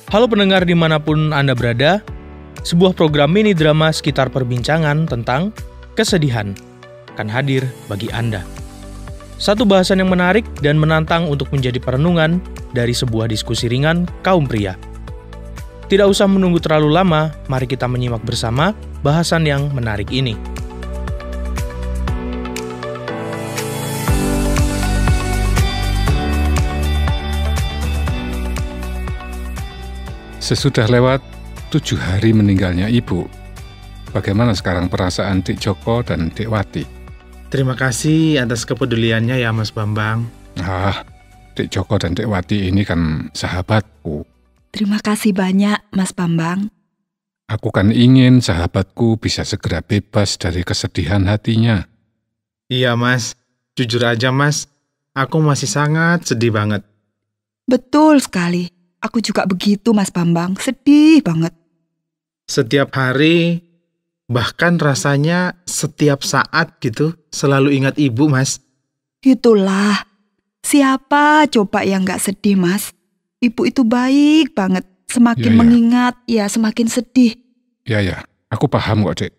Halo pendengar dimanapun Anda berada, sebuah program mini drama sekitar perbincangan tentang kesedihan akan hadir bagi Anda. Satu bahasan yang menarik dan menantang untuk menjadi perenungan dari sebuah diskusi ringan kaum pria. Tidak usah menunggu terlalu lama, mari kita menyimak bersama bahasan yang menarik ini. Sesudah lewat 7 hari meninggalnya ibu, bagaimana sekarang perasaan Dik Joko dan Dik Wati? Terima kasih atas kepeduliannya ya Mas Bambang. Dik Joko dan Dik Wati ini kan sahabatku. Terima kasih banyak Mas Bambang. Aku kan ingin sahabatku bisa segera bebas dari kesedihan hatinya. Iya Mas, jujur aja Mas, aku masih sangat sedih banget. Betul sekali. Aku juga begitu Mas Bambang, sedih banget. Setiap hari, bahkan rasanya setiap saat gitu, selalu ingat ibu Mas. Itulah, siapa coba yang gak sedih Mas? Ibu itu baik banget, semakin mengingat ya semakin sedih. Ya, aku paham kok Dek.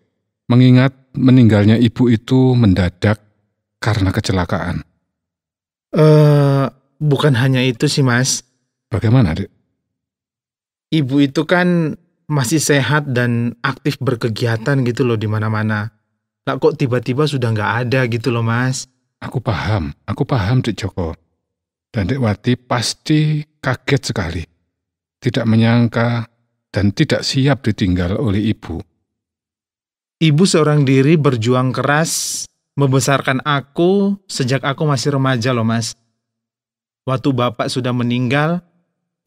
Mengingat meninggalnya ibu itu mendadak karena kecelakaan. Bukan hanya itu sih Mas. Bagaimana, Dek? Ibu itu kan masih sehat dan aktif berkegiatan gitu loh di mana-mana. Lah kok tiba-tiba sudah nggak ada gitu loh, Mas. Aku paham Dik Joko. Dan Dik Wati pasti kaget sekali. Tidak menyangka dan tidak siap ditinggal oleh ibu. Ibu seorang diri berjuang keras membesarkan aku sejak aku masih remaja loh, Mas. Waktu bapak sudah meninggal,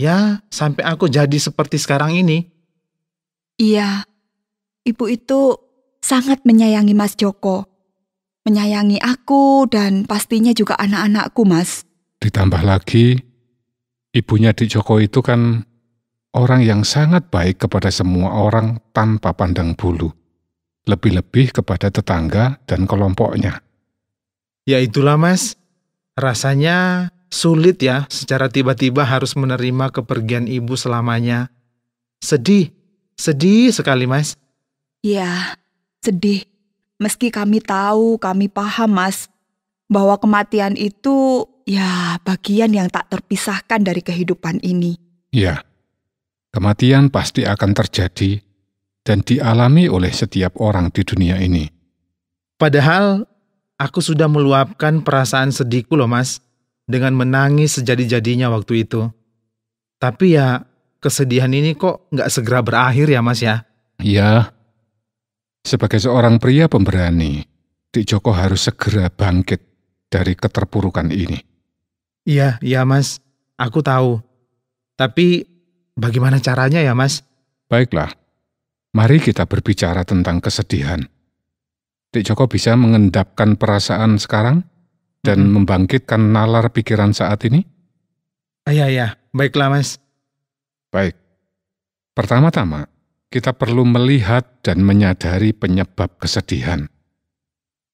ya, sampai aku jadi seperti sekarang ini. Iya, ibu itu sangat menyayangi Mas Joko. Menyayangi aku dan pastinya juga anak-anakku, Mas. Ditambah lagi, ibunya Dik Joko itu kan orang yang sangat baik kepada semua orang tanpa pandang bulu. Lebih-lebih kepada tetangga dan kelompoknya. Ya itulah, Mas. Rasanya sulit ya, secara tiba-tiba harus menerima kepergian ibu selamanya. Sedih sekali Mas. Ya, sedih. Meski kami tahu, kami paham Mas, bahwa kematian itu ya bagian yang tak terpisahkan dari kehidupan ini. Ya, kematian pasti akan terjadi dan dialami oleh setiap orang di dunia ini. Padahal aku sudah meluapkan perasaan sedihku loh Mas, dengan menangis sejadi-jadinya waktu itu. Tapi ya, kesedihan ini kok nggak segera berakhir ya Mas ya? Ya, sebagai seorang pria pemberani, Dik Joko harus segera bangkit dari keterpurukan ini. Iya Mas, aku tahu. Tapi bagaimana caranya ya Mas? Baiklah, mari kita berbicara tentang kesedihan. Dik Joko bisa mengendapkan perasaan sekarang? Dan membangkitkan nalar pikiran saat ini? Ya, baiklah Mas. Baik. Pertama-tama, kita perlu melihat dan menyadari penyebab kesedihan.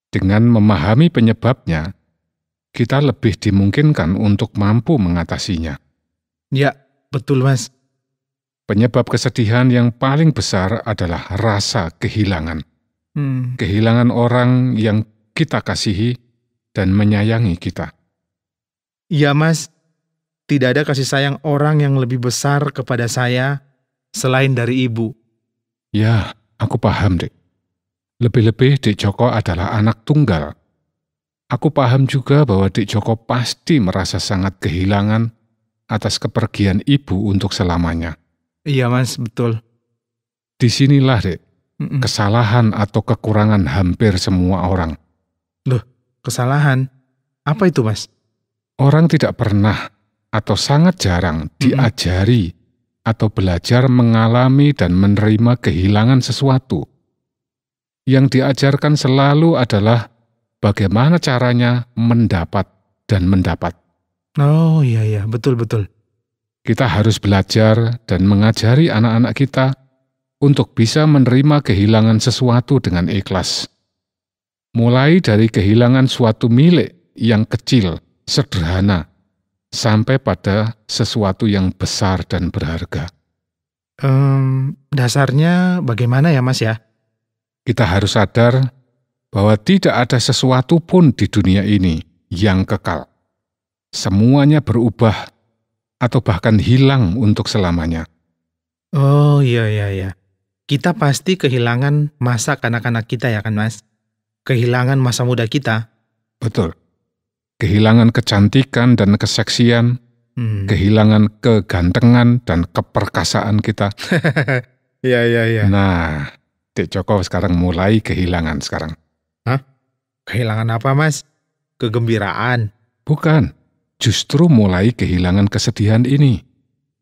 Dengan memahami penyebabnya, kita lebih dimungkinkan untuk mampu mengatasinya. Ya, betul Mas. Penyebab kesedihan yang paling besar adalah rasa kehilangan. Kehilangan orang yang kita kasihi dan menyayangi kita. Iya Mas, tidak ada kasih sayang orang yang lebih besar kepada saya selain dari ibu. Ya, aku paham Dik. Lebih-lebih Dik Joko adalah anak tunggal. Aku paham juga bahwa Dik Joko pasti merasa sangat kehilangan atas kepergian ibu untuk selamanya. Iya Mas, betul. Disinilah Dik, kesalahan atau kekurangan hampir semua orang. Loh, kesalahan? Apa itu Mas? Orang tidak pernah atau sangat jarang diajari atau belajar mengalami dan menerima kehilangan sesuatu. Yang diajarkan selalu adalah bagaimana caranya mendapat dan mendapat. Oh iya, betul. Kita harus belajar dan mengajari anak-anak kita untuk bisa menerima kehilangan sesuatu dengan ikhlas. Mulai dari kehilangan suatu milik yang kecil, sederhana, sampai pada sesuatu yang besar dan berharga. Dasarnya bagaimana ya Mas ya? Kita harus sadar bahwa tidak ada sesuatu pun di dunia ini yang kekal. Semuanya berubah atau bahkan hilang untuk selamanya. Oh iya. Kita pasti kehilangan masa kanak-kanak kita ya kan Mas? Kehilangan masa muda kita. Betul. Kehilangan kecantikan dan keseksian, kehilangan kegantengan dan keperkasaan kita. Iya. Nah, Dek Joko sekarang mulai kehilangan sekarang. Hah? Kehilangan apa Mas? Kegembiraan. Bukan, justru mulai kehilangan kesedihan ini.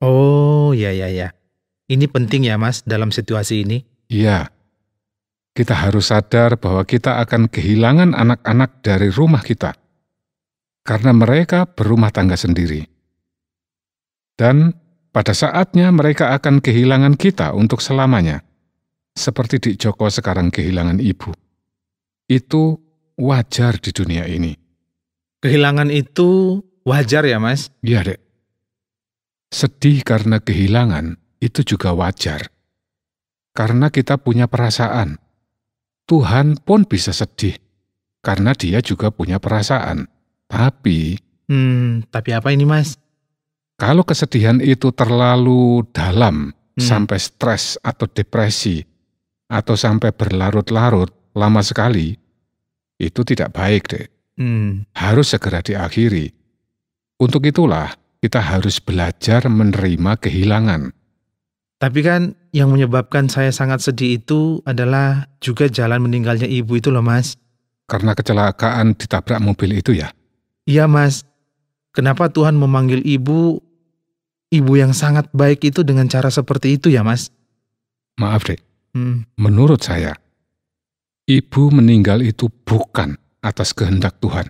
Oh iya. Ini penting ya Mas dalam situasi ini. Iya, kita harus sadar bahwa kita akan kehilangan anak-anak dari rumah kita. Karena mereka berumah tangga sendiri. Dan pada saatnya mereka akan kehilangan kita untuk selamanya. Seperti Dik Joko sekarang kehilangan ibu. Itu wajar di dunia ini. Kehilangan itu wajar ya Mas? Iya, Dek. Sedih karena kehilangan itu juga wajar. Karena kita punya perasaan. Tuhan pun bisa sedih. Karena dia juga punya perasaan. Tapi apa ini Mas? kalau kesedihan itu terlalu dalam, sampai stres atau depresi, atau sampai berlarut-larut lama sekali, itu tidak baik, Dek. Harus segera diakhiri. Untuk itulah kita harus belajar menerima kehilangan. Tapi kan yang menyebabkan saya sangat sedih itu adalah juga jalan meninggalnya ibu itu loh Mas. Karena kecelakaan ditabrak mobil itu ya? Iya Mas. Kenapa Tuhan memanggil ibu yang sangat baik itu dengan cara seperti itu ya Mas? Maaf Dek, menurut saya, ibu meninggal itu bukan atas kehendak Tuhan.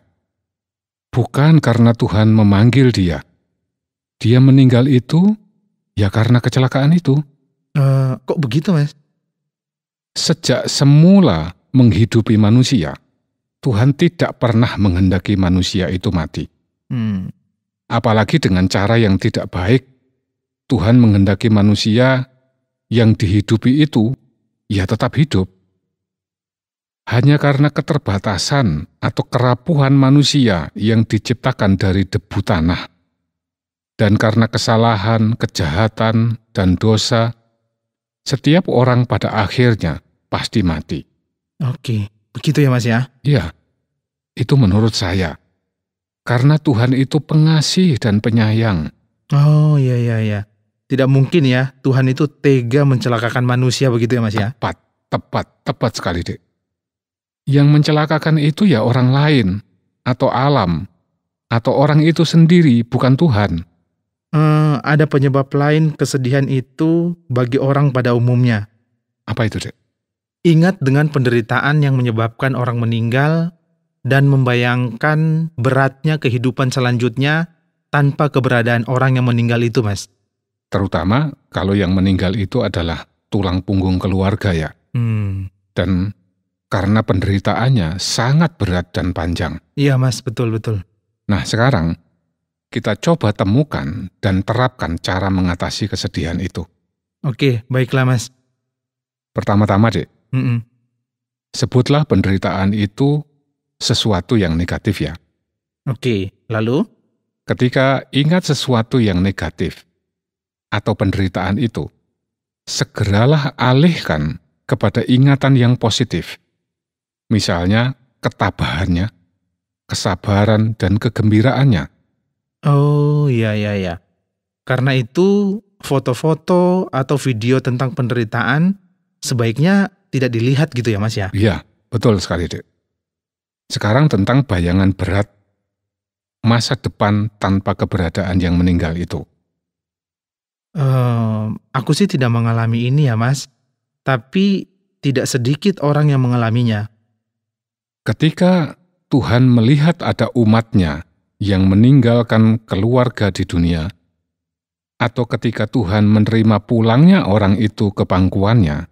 Bukan karena Tuhan memanggil dia. Dia meninggal itu ya karena kecelakaan itu. Kok begitu Mas? Sejak semula menghidupi manusia, Tuhan tidak pernah menghendaki manusia itu mati. Apalagi dengan cara yang tidak baik, Tuhan menghendaki manusia yang dihidupi itu ya tetap hidup. Hanya karena keterbatasan atau kerapuhan manusia yang diciptakan dari debu tanah, dan karena kesalahan, kejahatan, dan dosa, setiap orang pada akhirnya pasti mati. Oke, begitu ya Mas ya? Iya, itu menurut saya. Karena Tuhan itu pengasih dan penyayang. Oh iya. Tidak mungkin ya Tuhan itu tega mencelakakan manusia begitu ya Mas ya? Tepat sekali Dek. Yang mencelakakan itu ya orang lain, atau alam, atau orang itu sendiri, bukan Tuhan. Ada penyebab lain kesedihan itu bagi orang pada umumnya. Apa itu Dek? Ingat dengan penderitaan yang menyebabkan orang meninggal dan membayangkan beratnya kehidupan selanjutnya tanpa keberadaan orang yang meninggal itu, Mas. Terutama kalau yang meninggal itu adalah tulang punggung keluarga ya. Dan karena penderitaannya sangat berat dan panjang. Iya Mas, betul. Nah sekarang kita coba temukan dan terapkan cara mengatasi kesedihan itu. Oke, baiklah Mas. Pertama-tama Dek, sebutlah penderitaan itu sesuatu yang negatif ya. Oke, lalu? Ketika ingat sesuatu yang negatif atau penderitaan itu, segeralah alihkan kepada ingatan yang positif. Misalnya ketabahannya, kesabaran, dan kegembiraannya. Oh iya. Karena itu foto-foto atau video tentang penderitaan sebaiknya tidak dilihat gitu ya Mas ya? Iya, betul sekali Dek. Sekarang tentang bayangan berat masa depan tanpa keberadaan yang meninggal itu. Aku sih tidak mengalami ini ya Mas, tapi tidak sedikit orang yang mengalaminya. Ketika Tuhan melihat ada umat-Nya yang meninggalkan keluarga di dunia, atau ketika Tuhan menerima pulangnya orang itu ke pangkuannya,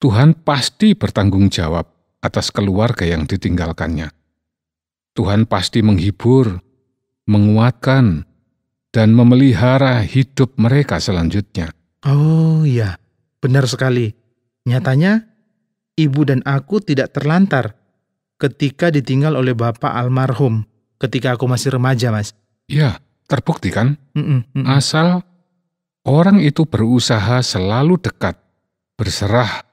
Tuhan pasti bertanggung jawab atas keluarga yang ditinggalkannya. Tuhan pasti menghibur, menguatkan, dan memelihara hidup mereka selanjutnya. Oh iya, benar sekali. Nyatanya, ibu dan aku tidak terlantar ketika ditinggal oleh bapak almarhum ketika aku masih remaja, Mas. Ya, terbukti kan? Mm-mm, mm-mm. Asal orang itu berusaha selalu dekat, berserah,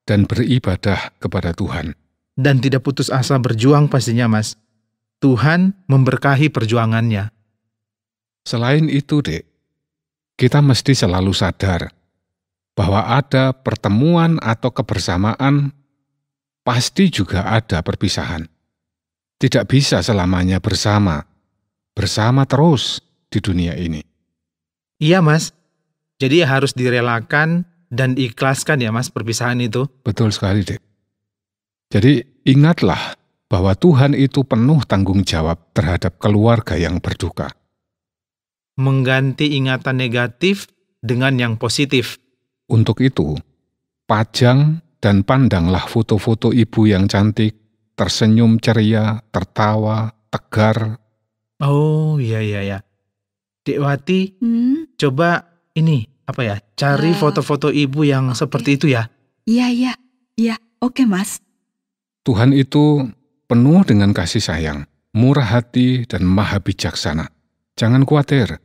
dan beribadah kepada Tuhan. Dan tidak putus asa berjuang pastinya, Mas. Tuhan memberkahi perjuangannya. Selain itu, Dek, kita mesti selalu sadar bahwa ada pertemuan atau kebersamaan, pasti juga ada perpisahan. Tidak bisa selamanya bersama terus di dunia ini. Iya, Mas. Jadi harus direlakan dan ikhlaskan ya, Mas, perpisahan itu. Betul sekali, Dek. Jadi ingatlah bahwa Tuhan itu penuh tanggung jawab terhadap keluarga yang berduka. Mengganti ingatan negatif dengan yang positif. Untuk itu, pajang dan pandanglah foto-foto ibu yang cantik, tersenyum ceria, tertawa, tegar. Oh, iya. Dek Wati, coba ini, cari foto-foto ibu yang seperti itu ya. Iya. Oke, Mas. Tuhan itu penuh dengan kasih sayang, murah hati, dan maha bijaksana. Jangan khawatir.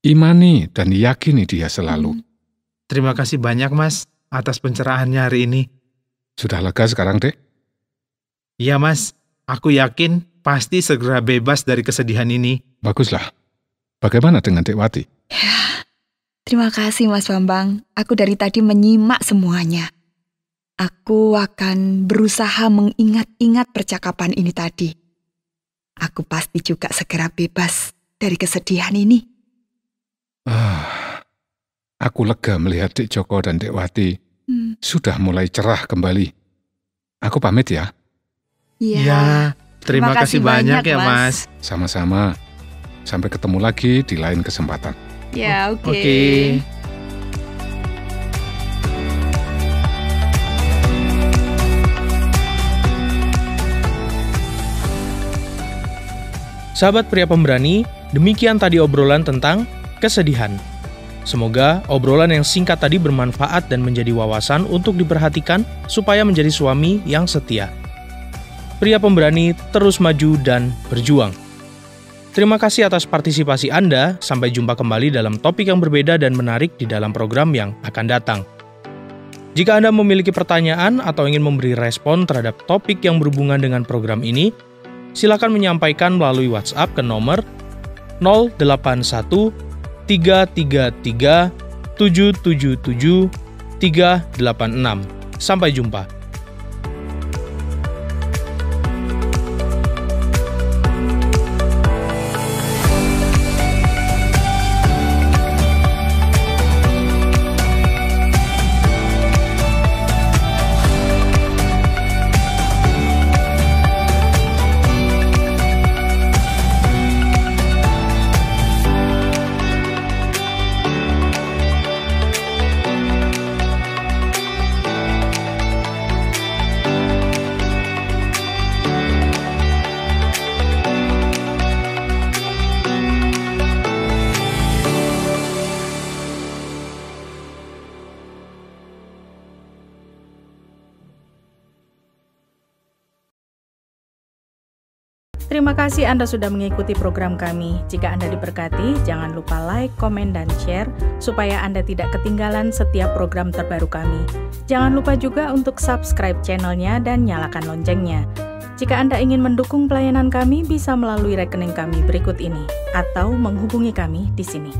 Imani dan yakini Dia selalu. Terima kasih banyak, Mas, atas pencerahannya hari ini. Sudah lega sekarang, Dek? Iya, Mas. Aku yakin pasti segera bebas dari kesedihan ini. Baguslah. Bagaimana dengan Dek Wati? Terima kasih, Mas Bambang. Aku dari tadi menyimak semuanya. Aku akan berusaha mengingat-ingat percakapan ini tadi. Aku pasti juga segera bebas dari kesedihan ini. Aku lega melihat Dek Joko dan Dek Wati sudah mulai cerah kembali. Aku pamit ya. Iya, terima kasih banyak ya, Mas. Sama-sama. Sampai ketemu lagi di lain kesempatan. Ya, oke. Oke. Sahabat pria pemberani, demikian tadi obrolan tentang kesedihan. Semoga obrolan yang singkat tadi bermanfaat dan menjadi wawasan untuk diperhatikan supaya menjadi suami yang setia. Pria pemberani terus maju dan berjuang. Terima kasih atas partisipasi Anda. Sampai jumpa kembali dalam topik yang berbeda dan menarik di dalam program yang akan datang. Jika Anda memiliki pertanyaan atau ingin memberi respon terhadap topik yang berhubungan dengan program ini, silakan menyampaikan melalui WhatsApp ke nomor 081 333 777 386. Sampai jumpa. Terima kasih Anda sudah mengikuti program kami. Jika Anda diberkati, jangan lupa like, komen, dan share supaya Anda tidak ketinggalan setiap program terbaru kami. Jangan lupa juga untuk subscribe channelnya dan nyalakan loncengnya. Jika Anda ingin mendukung pelayanan kami, bisa melalui rekening kami berikut ini atau menghubungi kami di sini.